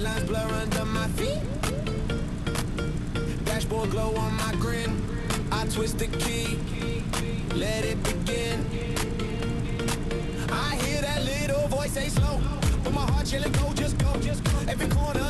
lines blur under my feet. Dashboard glow on my grin. I twist the key, let it begin. I hear that little voice say slow, but my heart chillin', go, just go. Every corner